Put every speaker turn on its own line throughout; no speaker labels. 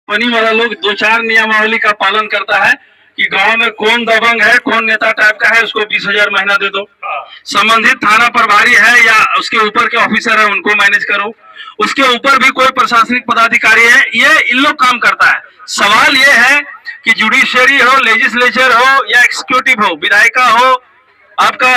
Company वाला लोग दो चार नियमावली का पालन करता है कि गांव में कौन दबंग है, कौन नेता टाइप का है, उसको 20,000 महीना दे दो। संबंधित थाना प्रभारी है या उसके ऊपर के ऑफिसर है, उनको मैनेज करो। उसके ऊपर भी कोई प्रशासनिक पदाधिकारी है, ये इन लोग काम करता है। सवाल ये है कि जुडिशियरी हो, लेजिस्लेचर हो या एग्जीक्यूटिव हो, विधायिका हो, आपका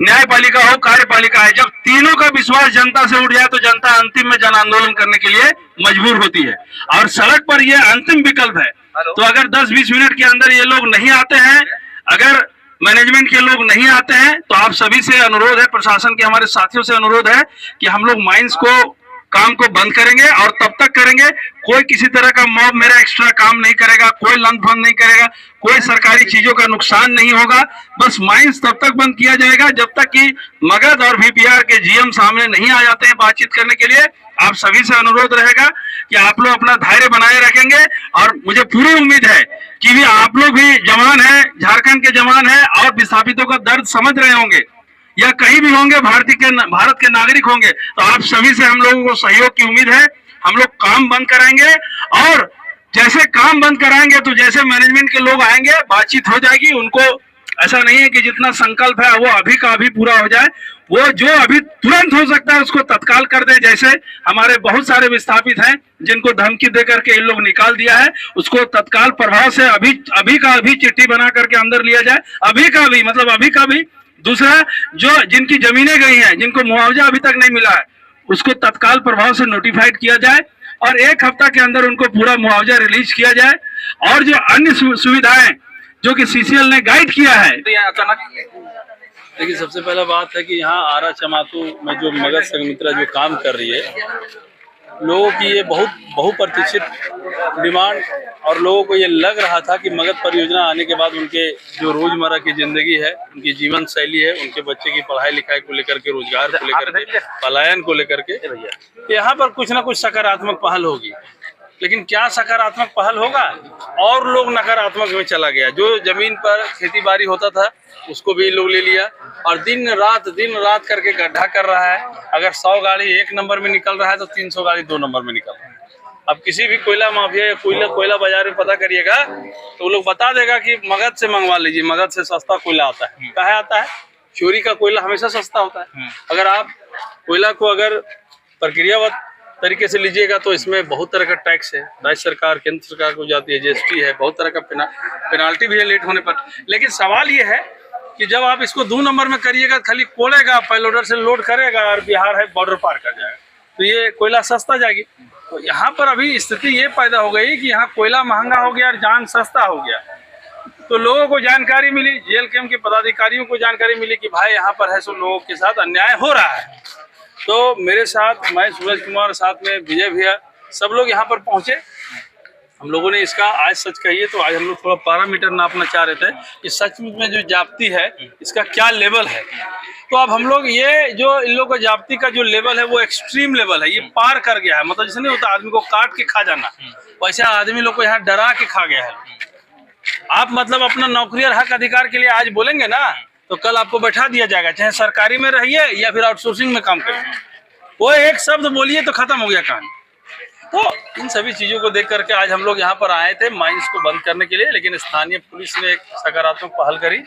न्यायपालिका हो, कार्यपालिका है, जब तीनों का विश्वास जनता से उठ जाए तो जनता अंतिम में जन आंदोलन करने के लिए मजबूर होती है और सड़क पर यह अंतिम विकल्प है। तो अगर 10-20 मिनट के अंदर ये लोग नहीं आते हैं, अगर मैनेजमेंट के लोग नहीं आते हैं, तो आप सभी से अनुरोध है, प्रशासन के हमारे साथियों से अनुरोध है कि हम लोग माइंस को काम को बंद करेंगे और तब तक करेंगे कोई किसी तरह का मॉब मेरा एक्स्ट्रा काम नहीं करेगा, कोई लंच बंद नहीं करेगा, कोई सरकारी चीजों का नुकसान नहीं होगा। बस माइंस तब तक बंद किया जाएगा जब तक कि मगध और वीपीआर के जीएम सामने नहीं आ जाते हैं बातचीत करने के लिए। आप सभी से अनुरोध रहेगा कि आप लोग अपना धैर्य बनाए रखेंगे और मुझे पूरी उम्मीद है कि भी आप लोग भी जवान हैं, झारखंड के जवान हैं और विस्थापितों का दर्द समझ रहे होंगे या कहीं भी होंगे, भारत के नागरिक होंगे। तो आप सभी से हम लोगों को सहयोग की उम्मीद है। हम लोग काम बंद कराएंगे और जैसे काम बंद कराएंगे तो जैसे मैनेजमेंट के लोग आएंगे बातचीत हो जाएगी। उनको ऐसा नहीं है कि जितना संकल्प है वो अभी का अभी पूरा हो जाए, वो जो अभी तुरंत हो सकता है उसको तत्काल कर दे। जैसे हमारे बहुत सारे विस्थापित हैं जिनको धमकी दे करके इन लोग निकाल दिया है, उसको तत्काल प्रभाव से अभी का अभी चिट्ठी बना करके अंदर लिया जाए, अभी का अभी, मतलब अभी का भी। दूसरा, जो जिनकी जमीनें गई हैं, जिनको मुआवजा अभी तक नहीं मिला है, उसको तत्काल प्रभाव से नोटिफाइड किया जाए और 1 हफ्ता के अंदर उनको पूरा मुआवजा रिलीज किया जाए। और जो अन्य सुविधाएं जो कि सीसीएल ने गाइड किया है, तो यहाँ अचानक
देखिए, सबसे पहला बात है कि यहाँ आरा चमातू में जो मगध संघमित्रा जो काम कर रही है, लोगों की ये बहुत बहुप्रतीक्षित डिमांड, और लोगों को ये लग रहा था कि मगध परियोजना आने के बाद उनके जो रोजमर्रा की जिंदगी है, उनकी जीवन शैली है, उनके बच्चे की पढ़ाई लिखाई को लेकर के, रोजगार को लेकर के, पलायन को लेकर के, यहाँ पर कुछ ना कुछ सकारात्मक पहल होगी। लेकिन क्या सकारात्मक पहल होगा? और लोग नकारात्मक में चला गया। जो जमीन पर खेती बाड़ी होता था उसको भी लोग ले लिया और दिन रात करके गड्ढा कर रहा है। अगर 100 गाड़ी 1 नंबर में निकल रहा है तो 300 गाड़ी 2 नंबर में निकल रहा है। अब किसी भी कोयला माफिया या कोयला बाजार में पता करिएगा तो वो लोग बता देगा कि मगध से मंगवा लीजिए, मगध से सस्ता कोयला आता है। कहाँ आता है? चोरी का कोयला हमेशा सस्ता होता है। अगर आप कोयला को अगर प्रक्रियावत तरीके से लीजिएगा तो इसमें बहुत तरह का टैक्स है, राज्य सरकार केंद्र सरकार को जाती है, जीएसटी है, बहुत तरह का पेनाल्टी भी है लेट होने पर। लेकिन सवाल ये है कि जब आप इसको 2 नंबर में करिएगा, खाली कोड़ेगा, पैलोडर से लोड करेगा और बिहार है बॉर्डर पार कर जाएगा, तो ये कोयला सस्ता जाएगी। तो यहाँ पर अभी स्थिति ये पैदा हो गई कि यहाँ कोयला महंगा हो गया और जान सस्ता हो गया। तो लोगों को जानकारी मिली, जेल कैंप के पदाधिकारियों को जानकारी मिली कि भाई यहाँ पर है सो लोगों के साथ अन्याय हो रहा है। तो मेरे साथ मैं सूरज कुमार, साथ में विजय भैया, सब लोग यहाँ पर पहुँचे। हम लोगों ने इसका आज सच कहिए तो आज हम लोग थोड़ा पैरामीटर नापना चाह रहे थे कि सचमुच में जो जाप्ती है इसका क्या लेवल है। तो अब हम लोग ये जो इन लोगों का जाप्ती का जो लेवल है वो एक्सट्रीम लेवल है, ये पार कर गया है। मतलब जैसे नहीं होता आदमी को काट के खा जाना, वैसे आदमी लोग को यहाँ डरा के खा गया है। आप मतलब अपना नौकरी और हक अधिकार के लिए आज बोलेंगे ना तो कल आपको बैठा दिया जाएगा, चाहे सरकारी में रहिए या फिर आउटसोर्सिंग में काम करिए। वो एक शब्द बोलिए तो खत्म हो गया कहानी। तो इन सभी चीजों को देख करके आज हम लोग यहाँ पर आए थे माइंस को बंद करने के लिए। लेकिन स्थानीय पुलिस ने एक सकारात्मक पहल करी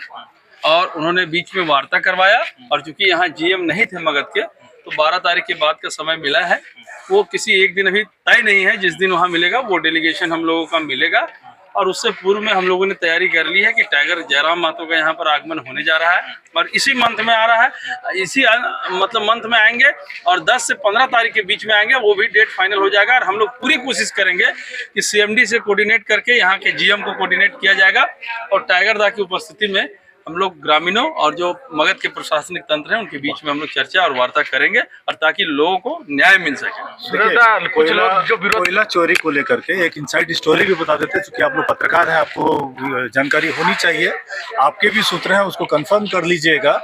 और उन्होंने बीच में वार्ता करवाया। और चूंकि यहाँ जीएम नहीं थे मगध के, तो 12 तारीख के बाद का समय मिला है। वो किसी एक दिन अभी तय नहीं है, जिस दिन वहाँ मिलेगा वो डेलीगेशन हम लोगों का मिलेगा। और उससे पूर्व में हम लोगों ने तैयारी कर ली है कि टाइगर जयराम महतो का यहाँ पर आगमन होने जा रहा है और इसी मंथ में आ रहा है, इसी मतलब मंथ में आएंगे और 10 से 15 तारीख के बीच में आएंगे। वो भी डेट फाइनल हो जाएगा और हम लोग पूरी कोशिश करेंगे कि सीएमडी से कोऑर्डिनेट करके यहाँ के जीएम को कोऑर्डिनेट किया जाएगा और टाइगर दा की उपस्थिति में हम लोग ग्रामीणों और जो मगध के प्रशासनिक तंत्र हैं उनके बीच में हम लोग चर्चा और वार्ता करेंगे और ताकि लोगों को न्याय मिल सके।
कुछ लोग जो कोयला चोरी को लेकर के एक इनसाइड स्टोरी भी बता देते हैं, क्योंकि आप लोग पत्रकार हैं, आपको जानकारी होनी चाहिए। आपके भी सूत्र हैं, उसको कंफर्म कर लीजिएगा।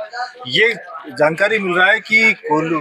ये जानकारी मिल रहा है कि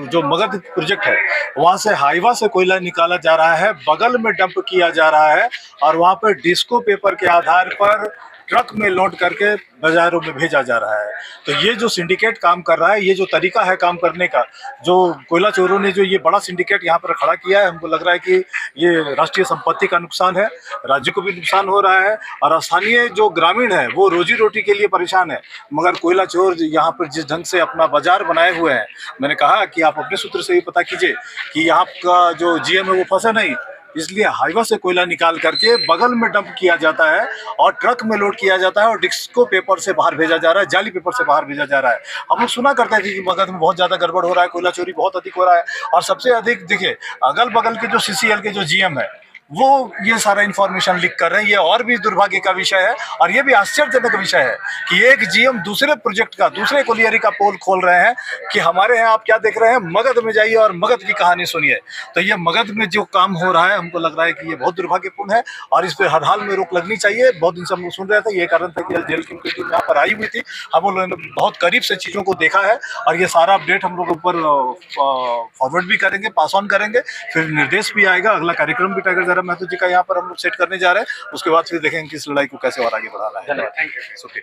जो मगध प्रोजेक्ट है वहाँ से हाईवा से कोयला निकाला जा रहा है, बगल में डंप किया जा रहा है और वहाँ पर डिस्को पेपर के आधार पर ट्रक में लोड करके बाजारों में भेजा जा रहा है। तो ये जो सिंडिकेट काम कर रहा है, ये जो तरीका है काम करने का, जो कोयला चोरों ने जो ये बड़ा सिंडिकेट यहाँ पर खड़ा किया है, हमको लग रहा है कि ये राष्ट्रीय संपत्ति का नुकसान है, राज्य को भी नुकसान हो रहा है और स्थानीय जो ग्रामीण है वो रोजी रोटी के लिए परेशान है। मगर कोयला चोर यहाँ पर जिस ढंग से अपना बाजार बनाए हुए हैं, मैंने कहा कि आप अपने सूत्र से भी पता कीजिए कि यहाँ का जो जीएम है वो फंसे नहीं, इसलिए हाईवे से कोयला निकाल करके बगल में डंप किया जाता है और ट्रक में लोड किया जाता है और डिस्को पेपर से बाहर भेजा जा रहा है, जाली पेपर से बाहर भेजा जा रहा है। हम लोग सुना करते थे कि मगध में बहुत ज्यादा गड़बड़ हो रहा है, कोयला चोरी बहुत अधिक हो रहा है और सबसे अधिक देखिए अगल बगल के जो सीसीएल के जो जीएम है वो ये सारा इंफॉर्मेशन लीक कर रहे हैं। ये और भी दुर्भाग्य का विषय है और ये भी आश्चर्यजनक विषय है कि एक जीएम दूसरे प्रोजेक्ट का, दूसरे कोलियरी का पोल खोल रहे हैं कि हमारे यहाँ आप क्या देख रहे हैं, मगध में जाइए और मगध की कहानी सुनिए। तो ये मगध में जो काम हो रहा है, हमको लग रहा है कि ये बहुत दुर्भाग्यपूर्ण है और इस पर हर हाल में रोक लगनी चाहिए। बहुत दिन से हम लोग सुन रहे थे, ये कारण था कि जेल की टीम यहाँ पर आई हुई थी, हम लोगों ने बहुत करीब से चीज़ों को देखा है और ये सारा अपडेट हम लोग ऊपर फॉरवर्ड भी करेंगे, पास ऑन करेंगे, फिर निर्देश भी आएगा। अगला कार्यक्रम भी टाइगर महतो जी का यहाँ पर हम लोग सेट करने जा रहे हैं, उसके बाद फिर देखेंगे कि इस लड़ाई को कैसे और आगे बढ़ाना है।
Thank you.